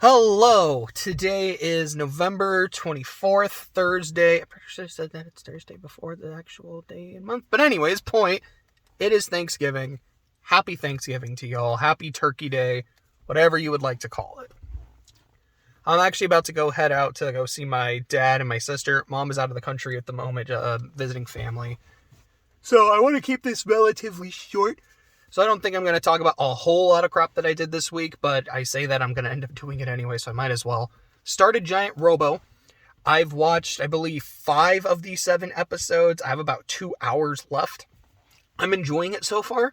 Hello! Today is November 24th, Thursday. I'm pretty sure I said that it's Thursday before the actual day and month. But anyways, it is Thanksgiving. Happy Thanksgiving to y'all. Happy Turkey Day. Whatever you would like to call it. I'm actually about to head out to go see my dad and my sister. Mom is out of the country at the moment, visiting family. So I want to keep this relatively short. So I don't think I'm going to talk about a whole lot of crap that I did this week, but I say that I'm going to end up doing it anyway, so I might as well. Started Giant Robo. I've watched, I believe, 5 of these 7 episodes. I have about 2 hours left. I'm enjoying it so far.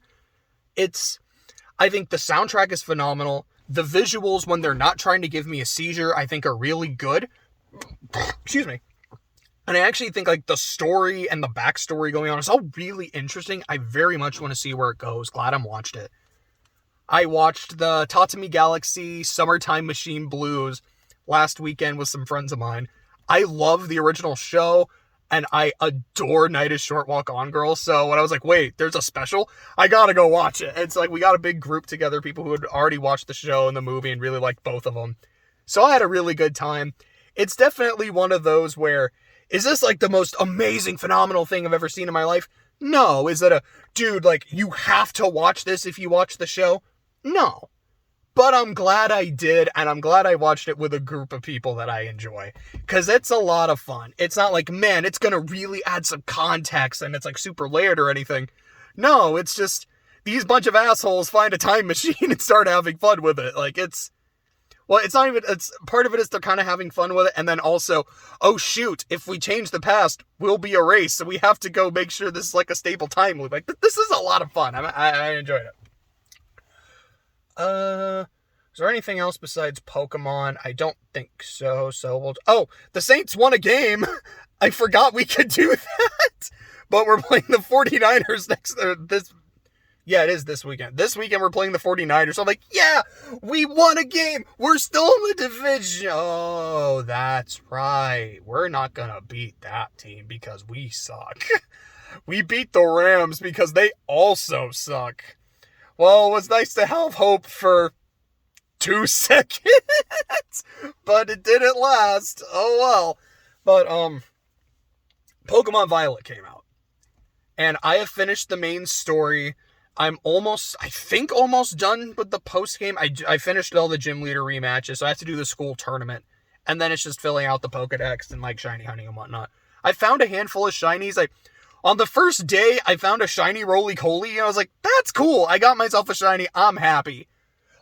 I think the soundtrack is phenomenal. The visuals, when they're not trying to give me a seizure, I think are really good. Excuse me. And I actually think the story and the backstory going on is all really interesting. I very much want to see where it goes. Glad I watched it. I watched the Tatami Galaxy Summertime Machine Blues last weekend with some friends of mine. I love the original show, and I adore Night is Short, Walk On Girl. So when I was like, wait, there's a special, I gotta go watch it. It's we got a big group together, people who had already watched the show and the movie and really liked both of them. So I had a really good time. It's definitely one of those where, is this the most amazing, phenomenal thing I've ever seen in my life? No. Is it dude, you have to watch this if you watch the show? No. But I'm glad I did, and I'm glad I watched it with a group of people that I enjoy. Because it's a lot of fun. It's not man, it's going to really add some context, and it's super layered or anything. No, it's just, these bunch of assholes find a time machine and start having fun with it. Well, it's not even, it's part of it is they're kind of having fun with it. And then also, oh shoot, if we change the past, we'll be erased. So we have to go make sure this is a stable time loop. This is a lot of fun. I enjoyed it. Is there anything else besides Pokemon? I don't think so. The Saints won a game. I forgot we could do that. But we're playing the 49ers Yeah, it is this weekend. This weekend we're playing the 49ers. So I'm yeah, we won a game. We're still in the division. Oh, that's right. We're not going to beat that team because we suck. We beat the Rams because they also suck. Well, it was nice to have hope for 2 seconds, but it didn't last. Oh, well. But, Pokemon Violet came out. And I have finished the main story. I'm almost done with the post-game. I finished all the gym leader rematches, so I have to do the school tournament. And then it's just filling out the Pokedex and shiny hunting and whatnot. I found a handful of shinies. On the first day, I found a shiny roly-poly, and I was that's cool. I got myself a shiny. I'm happy.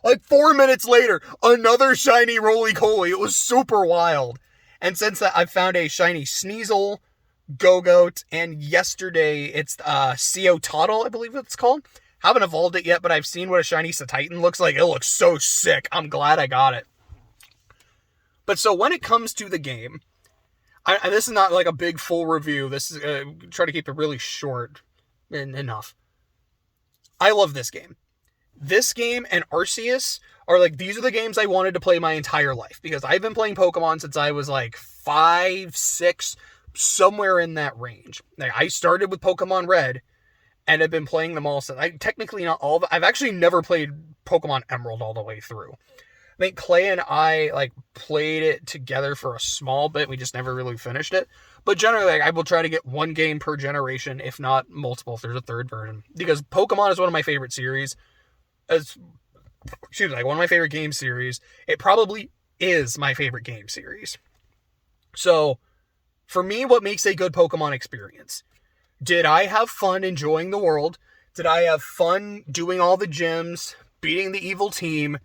4 minutes later, another shiny roly-poly. It was super wild. And since that, I found a shiny Sneasel, Go-Goat, and yesterday it's Seotottle, I believe it's called. Haven't evolved it yet, but I've seen what a shiny Titan looks like. It looks so sick. I'm glad I got it. But so when it comes to the game, this is not a big full review. This is try to keep it really short and enough. I love this game. This game and Arceus are these are the games I wanted to play my entire life, because I've been playing Pokemon since I was 5, 6, somewhere in that range. I started with Pokemon Red, and I've been playing them all since. Technically not all of it. I've actually never played Pokemon Emerald all the way through. I think Clay and I played it together for a small bit. We just never really finished it. But generally, I will try to get one game per generation, if not multiple, if there's a third version. Because Pokemon is one of my favorite series. One of my favorite game series. It probably is my favorite game series. So, for me, what makes a good Pokemon experience? Did I have fun enjoying the world? Did I have fun doing all the gyms, beating the evil team?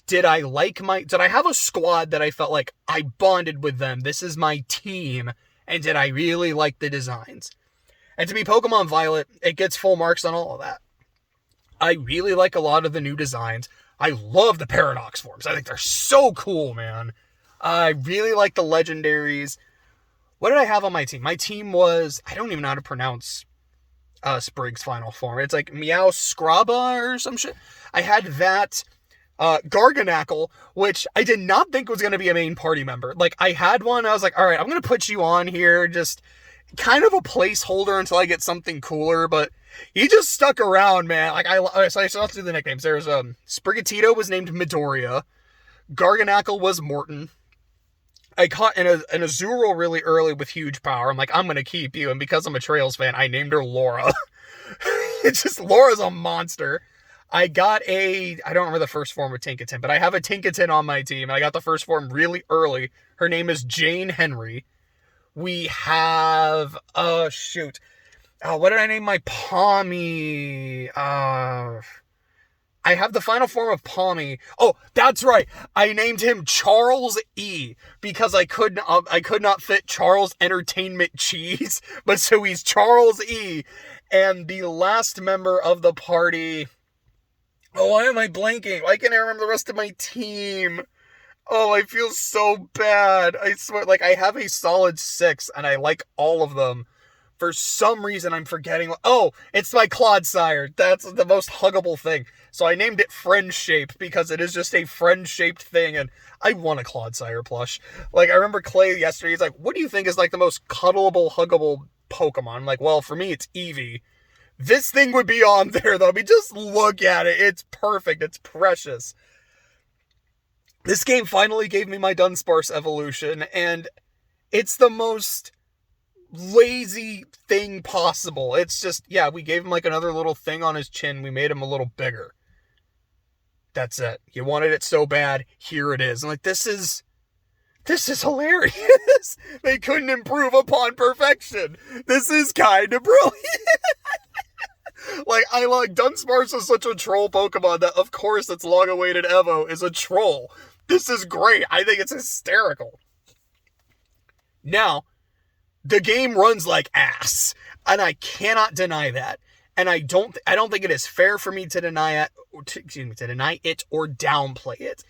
Did I have a squad that I felt I bonded with them? This is my team. And did I really like the designs? And to me, Pokemon Violet, it gets full marks on all of that. I really like a lot of the new designs. I love the Paradox forms. I think they're so cool, man. I really like the legendaries. What did I have on my team? My team was, I don't even know how to pronounce Sprig's final form. It's Meow Scraba or some shit. I had that. Garganackle, which I did not think was going to be a main party member. I had one, I was all right, I'm going to put you on here, just kind of a placeholder until I get something cooler, but he just stuck around, man. So I saw through the nicknames. There's, Sprigatito was named Midoriya. Garganackle was Morton. I caught an Azurill really early with huge power. I'm like, I'm going to keep you. And because I'm a Trails fan, I named her Laura. It's just, Laura's a monster. I got I don't remember the first form of Tinkaton, but I have a Tinkaton on my team. And I got the first form really early. Her name is Jane Henry. We have, what did I name my Pommy? I have the final form of Pommy. Oh, that's right. I named him Charles E. because I could not fit Charles Entertainment Cheese, but so he's Charles E. And the last member of the party. Oh, why am I blanking? Why can't I remember the rest of my team? Oh, I feel so bad. I swear, like, I have a solid 6, and I like all of them. For some reason, I'm forgetting. Oh, it's my Clodsire. That's the most huggable thing. So I named it Friend Shape because it is just a friend-shaped thing, and I want a Clodsire plush. Like, I remember Clay yesterday, he's like, what do you think is, like, the most cuddleable, huggable Pokemon? I'm like, well, for me, it's Eevee. This thing would be on there, though. I mean, just look at it. It's perfect. It's precious. This game finally gave me my Dunsparce evolution, and it's the most lazy thing possible. It's just, yeah, we gave him like another little thing on his chin. We made him a little bigger. That's it. You wanted it so bad. Here it is. And like, this is hilarious. They couldn't improve upon perfection. This is kind of brilliant. Like, I like Dunsparce is such a troll Pokemon that, of course, its long-awaited Evo is a troll. This is great. I think it's hysterical. Now, the game runs like ass, and I cannot deny that. And I don't think it is fair for me to deny it, or downplay it.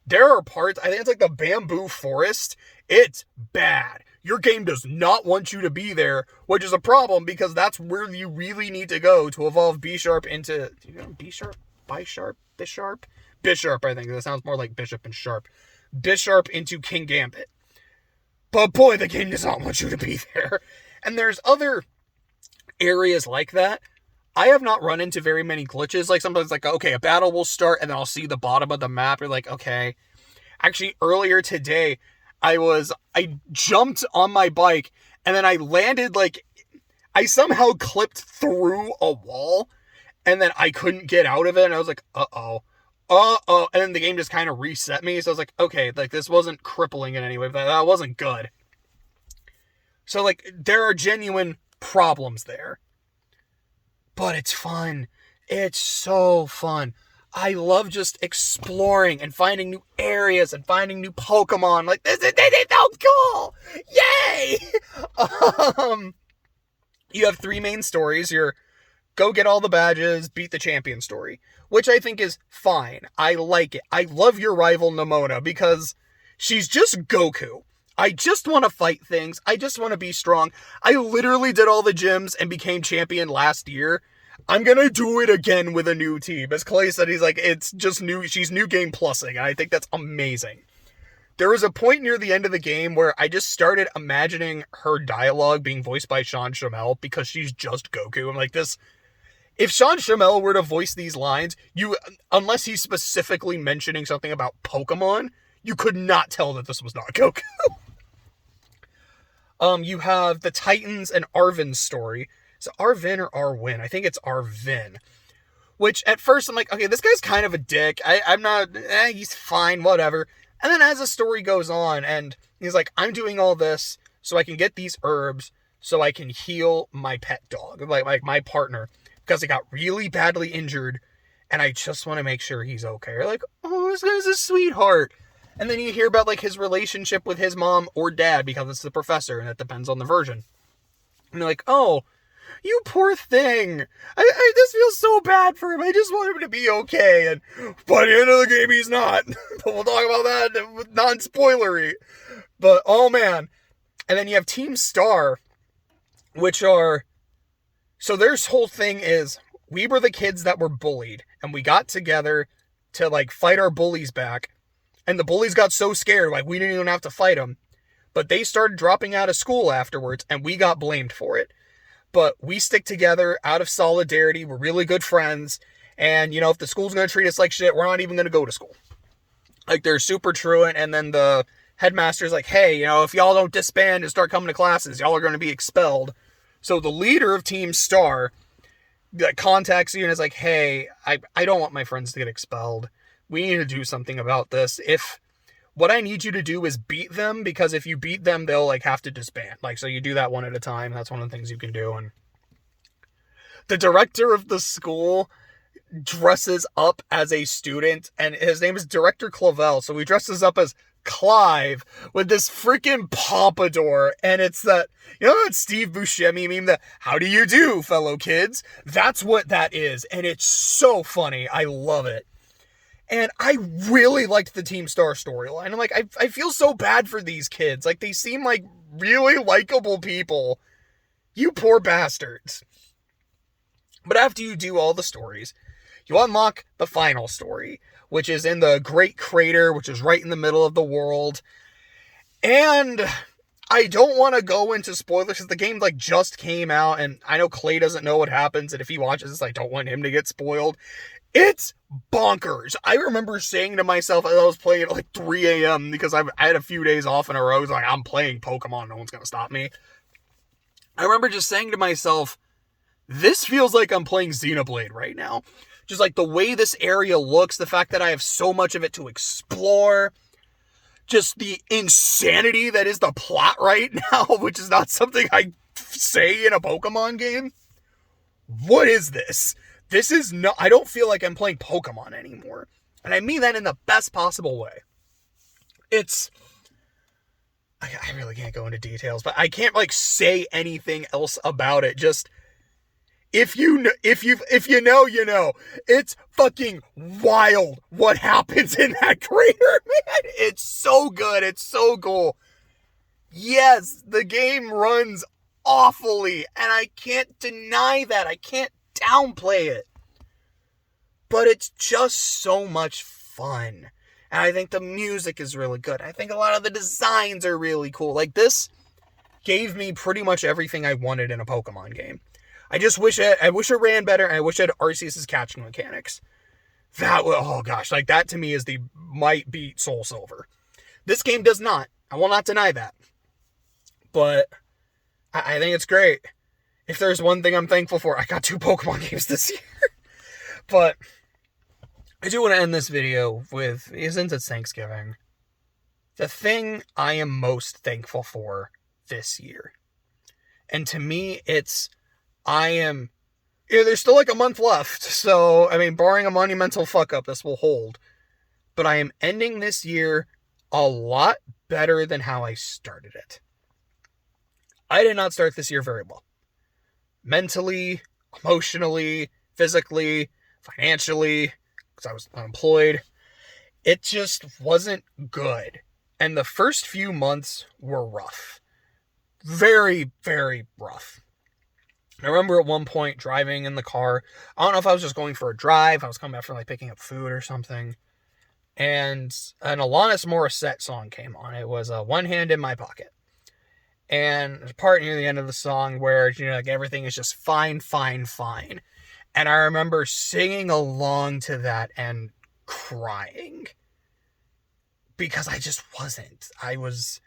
There are parts, I think it's like the Bamboo Forest. It's bad. Your game does not want you to be there, which is a problem because that's where you really need to go to evolve Bisharp into... Bisharp? Bisharp? Bisharp, I think. That sounds more like Bishop and Sharp. Bisharp into King Gambit. But boy, the game does not want you to be there. And there's other areas like that. I have not run into very many glitches. Like sometimes like, okay, a battle will start and then I'll see the bottom of the map. You're like, okay. Actually, earlier today, I jumped on my bike and then I landed like, I somehow clipped through a wall and then I couldn't get out of it. And I was like, uh-oh. And then the game just kind of reset me. So I was like, okay, like this wasn't crippling in any way, but that wasn't good. So like, there are genuine problems there. But it's fun. It's so fun. I love just exploring and finding new areas and finding new Pokemon. Like, this is so cool! Yay! You have 3 main stories. Your go get all the badges, beat the champion story, which I think is fine. I like it. I love your rival Nemona because she's just Goku. I just want to fight things. I just want to be strong. I literally did all the gyms and became champion last year. I'm going to do it again with a new team. As Clay said, he's like, it's just new. She's new game plussing. And I think that's amazing. There was a point near the end of the game where I just started imagining her dialogue being voiced by Sean Shamel because she's just Goku. I'm like, this... If Sean Shamel were to voice these lines, unless he's specifically mentioning something about Pokemon, you could not tell that this was not Goku. You have the Titans and Arvin's story. Is it Arvin or Arwin? I think it's Arvin. Which, at first, I'm like, okay, this guy's kind of a dick. I'm not... he's fine, whatever. And then as the story goes on, and he's like, I'm doing all this so I can get these herbs so I can heal my pet dog, like my partner, because he got really badly injured, and I just want to make sure he's okay. You're like, oh, this guy's a sweetheart. And then you hear about, like, his relationship with his mom or dad, because it's the professor, and it depends on the version. And you're like, oh, you poor thing. I just feel so bad for him. I just want him to be okay. And by the end of the game, he's not. But we'll talk about that non-spoilery. But, oh, man. And then you have Team Star, which are... So their whole thing is, we were the kids that were bullied, and we got together to, like, fight our bullies back. And the bullies got so scared, like, we didn't even have to fight them. But they started dropping out of school afterwards, and we got blamed for it. But we stick together out of solidarity. We're really good friends. And, you know, if the school's going to treat us like shit, we're not even going to go to school. Like, they're super truant, and then the headmaster's like, hey, if y'all don't disband and start coming to classes, y'all are going to be expelled. So the leader of Team Star contacts you and is like, hey, I don't want my friends to get expelled. We need to do something about this. What I need you to do is beat them, because if you beat them, they'll have to disband. So you do that one at a time. That's one of the things you can do. And the director of the school dresses up as a student, and his name is Director Clavel. So he dresses up as Clive with this freaking pompadour, and it's that Steve Buscemi meme, that how do you do, fellow kids? That's what that is, and it's so funny. I love it. And I really liked the Team Star storyline. I'm like, I feel so bad for these kids. They seem like really likable people. You poor bastards. But after you do all the stories, you unlock the final story, which is in the Great Crater, which is right in the middle of the world. And I don't want to go into spoilers, because the game just came out, and I know Clay doesn't know what happens, and if he watches this, I don't want him to get spoiled. It's bonkers. I remember saying to myself as I was playing at 3 a.m. because I had a few days off in a row. I was like, I'm playing Pokemon. No one's going to stop me. I remember just saying to myself, this feels like I'm playing Xenoblade right now. Just the way this area looks, the fact that I have so much of it to explore, just the insanity that is the plot right now, which is not something I say in a Pokemon game. What is this? This is not, I don't feel like I'm playing Pokemon anymore. And I mean that in the best possible way. I really can't go into details, but I can't say anything else about it. Just, if you know, you know. It's fucking wild what happens in that crater, man. It's so good. It's so cool. Yes, the game runs awfully, and I can't deny that. I can't downplay it. But it's just so much fun. And I think the music is really good. I think a lot of the designs are really cool. This gave me pretty much everything I wanted in a Pokemon game. I wish it ran better, and I wish it had Arceus' catching mechanics. Oh gosh, that to me is might beat Soul Silver. This game does not. I will not deny that. But I think it's great. If there's one thing I'm thankful for, I got 2 Pokemon games this year. But I do want to end this video with, since it's Thanksgiving, the thing I am most thankful for this year. And to me, there's still a month left. So, barring a monumental fuck up, this will hold. But I am ending this year a lot better than how I started it. I did not start this year very well. Mentally, emotionally, physically, financially, because I was unemployed. It just wasn't good. And the first few months were rough. Very, very rough. I remember at one point driving in the car. I don't know if I was just going for a drive. I was coming back from picking up food or something. And an Alanis Morissette song came on. It was One Hand in My Pocket. And there's a part near the end of the song where, everything is just fine, fine, fine. And I remember singing along to that and crying. Because I just wasn't. I was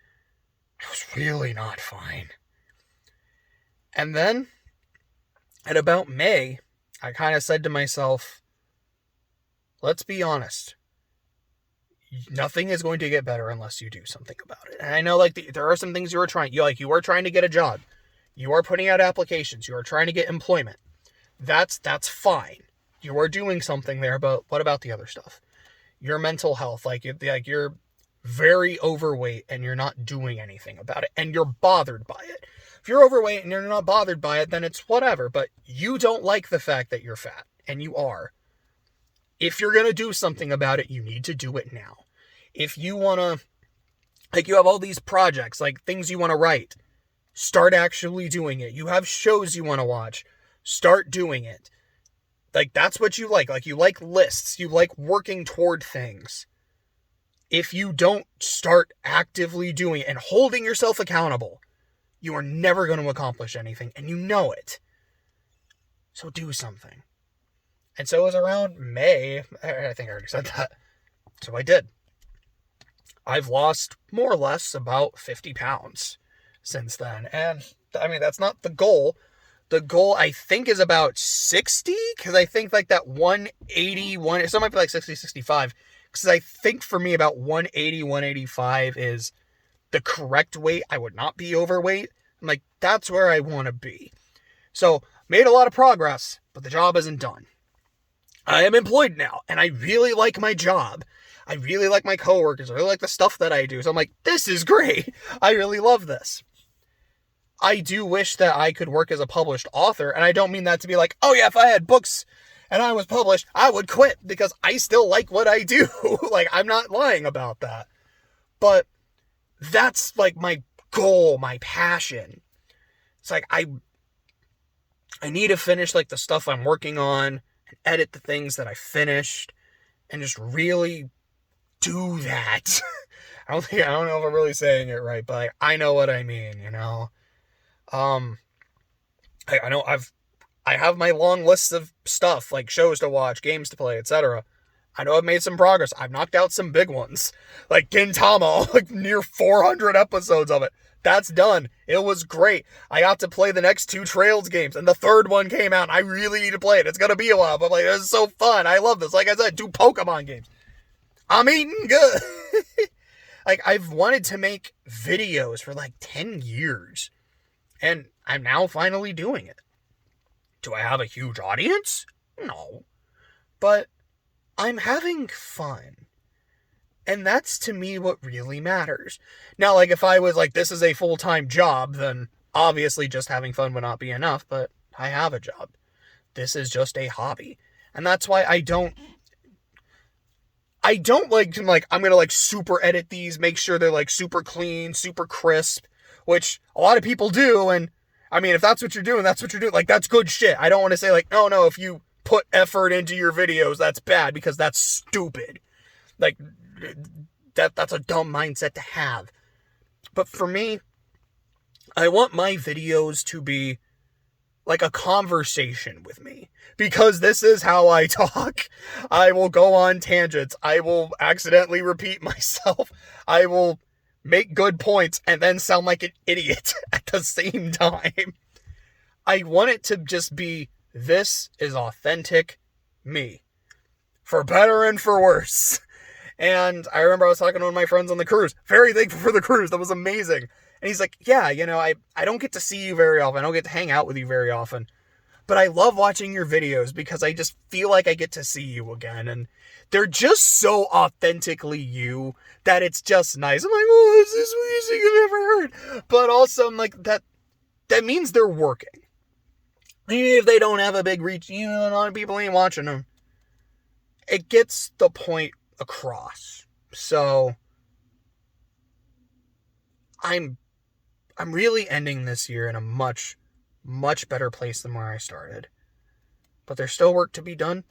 really not fine. And then, at about May, I kind of said to myself, let's be honest. Nothing is going to get better unless you do something about it. And I know, there are some things you are trying. You are trying to get a job. You are putting out applications. You are trying to get employment. That's fine. You are doing something there, but what about the other stuff? Your mental health, you're very overweight and you're not doing anything about it, and you're bothered by it. If you're overweight and you're not bothered by it, then it's whatever, but you don't like the fact that you're fat, and you are. If you're going to do something about it, you need to do it now. If you want to, you have all these projects, things you want to write, start actually doing it. You have shows you want to watch, start doing it. That's what you like. You like lists. You like working toward things. If you don't start actively doing it and holding yourself accountable, you are never going to accomplish anything, and you know it. So do something. And so it was around May, I think I already said that. So I did. I've lost more or less about 50 pounds since then. And I mean, that's not the goal. The goal, I think, is about 60, because I think like that 180, so it might be like 60, 65, because I think for me about 180, 185 is the correct weight. I would not be overweight. I'm like, that's where I want to be. So, made a lot of progress, but the job isn't done. I am employed now, and I really like my job. I really like my coworkers. I really like the stuff that I do. So I'm like, this is great. I really love this. I do wish that I could work as a published author, and I don't mean that to be like, oh yeah, if I had books and I was published, I would quit, because I still like what I do. Like, I'm not lying about that. But that's like my goal, my passion. It's like, I need to finish like the stuff I'm working on and edit the things that I finished and just really do that. I don't know if I'm really saying it right, but like, I know what I mean, you know? I know I have my long list of stuff, like shows to watch, games to play, etc. I know I've made some progress. I've knocked out some big ones, like Gintama, like near 400 episodes of it. That's done. It was great. I got to play the next 2 Trails games, and the third one came out, and I really need to play it. It's gonna be a while, but like, this is so fun. I love this. Like I said, 2 Pokemon games. I'm eating good. Like, I've wanted to make videos for like 10 years, and I'm now finally doing it. Do I have a huge audience? No. But I'm having fun. And that's, to me, what really matters. Now, like, if I was like, this is a full-time job, then obviously just having fun would not be enough, but I have a job. This is just a hobby. And that's why I don't like, I'm gonna like super edit these, make sure they're like super clean, super crisp, which a lot of people do, and I mean, if that's what you're doing, that's what you're doing. Like, that's good shit. I don't want to say like, no, if you put effort into your videos, that's bad, because that's stupid. Like, that's a dumb mindset to have. But for me, I want my videos to be like a conversation with me, because this is how I talk. I will go on tangents. I will accidentally repeat myself. I will make good points and then sound like an idiot at the same time. I want it to just be, this is authentic me, for better and for worse. And I remember I was talking to one of my friends on the cruise. Very thankful for the cruise. That was amazing. And he's like, yeah, I don't get to see you very often. I don't get to hang out with you very often. But I love watching your videos, because I just feel like I get to see you again. And they're just so authentically you that it's just nice. I'm like, oh, this is the sweetest thing I've ever heard. But also, I'm like, that means they're working. Even if they don't have a big reach, a lot of people ain't watching them. It gets the point across. So I'm really ending this year in a much, much better place than where I started. But there's still work to be done.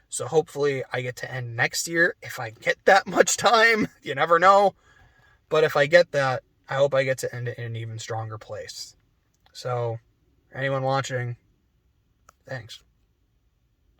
So hopefully I get to end next year, if I get that much time. You never know. But if I get that, I hope I get to end it in an even stronger place. So, anyone watching, thanks.